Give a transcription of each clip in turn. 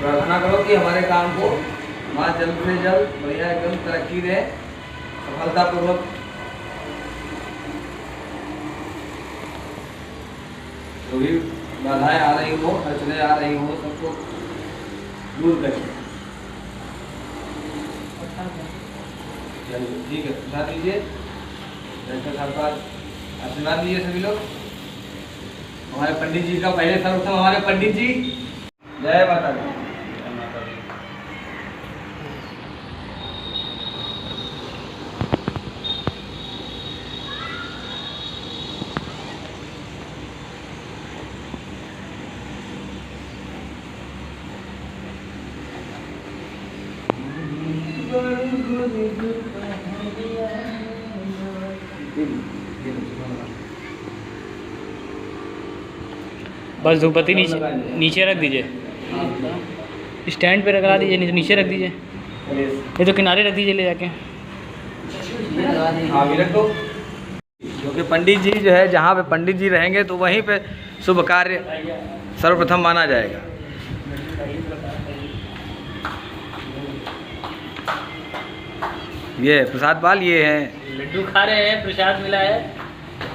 प्रार्थना करो कि हमारे काम को माँ जल्द से जल्द बढ़िया एकदम तरक्की दे, सफलतापूर्वक। जो भी बाधाएं आ रही हो, अड़चने आ रही हो, सबको दूर करें। चलिए ठीक है, प्रसाद लीजिए, डॉक्टर साहब का आशीर्वाद लीजिए सभी लोग। हमारे पंडित जी का पहले सर्वप्रथम हमारे पंडित जी। जय माता दी। बस धूपबत्ती नीचे रख दीजिए, स्टैंड पे रखा दीजिए, नीचे रख दीजिए, ये तो किनारे रख दीजिए ले जाके। हाँ भी रख दो, क्योंकि पंडित जी जो है, जहाँ पे पंडित जी रहेंगे तो वहीं पे शुभ कार्य सर्वप्रथम माना जाएगा। ये प्रसाद पाल, ये हैं लड्डू खा रहे हैं, प्रसाद मिला है,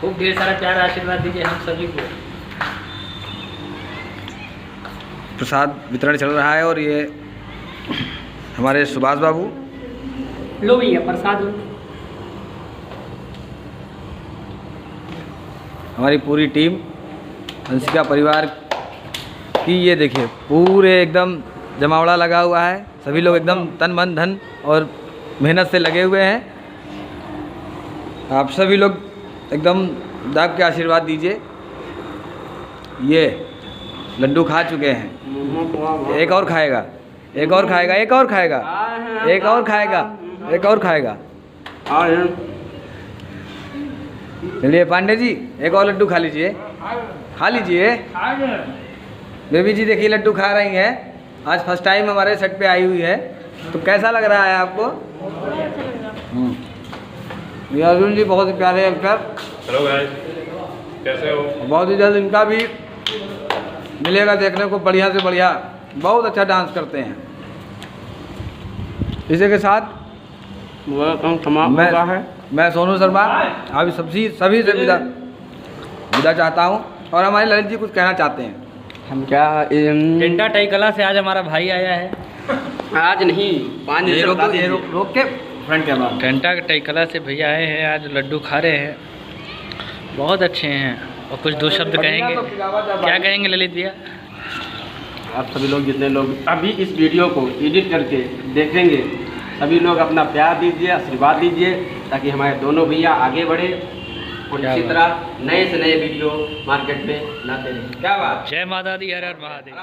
खूब ढेर सारा प्यार आशीर्वाद दीजिए हम सभी को। प्रसाद वितरण चल रहा है और ये हमारे सुभाष बाबू। लो भैया प्रसाद। हमारी पूरी टीम हंसिका परिवार की, ये देखिए पूरे एकदम जमावड़ा लगा हुआ है, सभी लोग एकदम तन मन धन और मेहनत से लगे हुए हैं। आप सभी लोग एकदम दाब के आशीर्वाद दीजिए। ये लड्डू खा चुके हैं, एक और खाएगा, एक और खाएगा, एक और खाएगा, एक और खाएगा, एक और खाएगा। चलिए पांडे जी, एक और लड्डू खा लीजिए, खा लीजिए। बेबी जी देखिए लड्डू खा रही हैं, आज फर्स्ट टाइम हमारे सेट पे आई हुई है, तो कैसा लग रहा है आपको? ये अर्जुन जी बहुत ही प्यारे एक्टर। हेलो गाइस, कैसे हो? बहुत ही जल्द इनका भी मिलेगा देखने को बढ़िया से बढ़िया, बहुत अच्छा डांस करते हैं। इसी के साथ मैं सोनू शर्मा अभी सभी से विदा चाहता हूँ। और हमारे ललित जी कुछ कहना चाहते हैं। हम क्या टेंटा टाई कला से आज हमारा भाई आया है। आज नहीं 5 दिन से रोक के फ्रंट कैमरा। टेंटा टाई कला से भैया आए हैं, आज लड्डू खा रहे हैं, बहुत अच्छे हैं। और कुछ दो शब्द कहेंगे, क्या कहेंगे ललित भैया? आप सभी लोग जितने लोग अभी इस वीडियो को एडिट करके देखेंगे, सभी लोग अपना प्यार दीजिए, आशीर्वाद दीजिए, ताकि हमारे दोनों भैया आगे बढ़े और इसी तरह नए से नए वीडियो मार्केट में लाते रहें। क्या बात। जय माता दी, हर हर महादेव।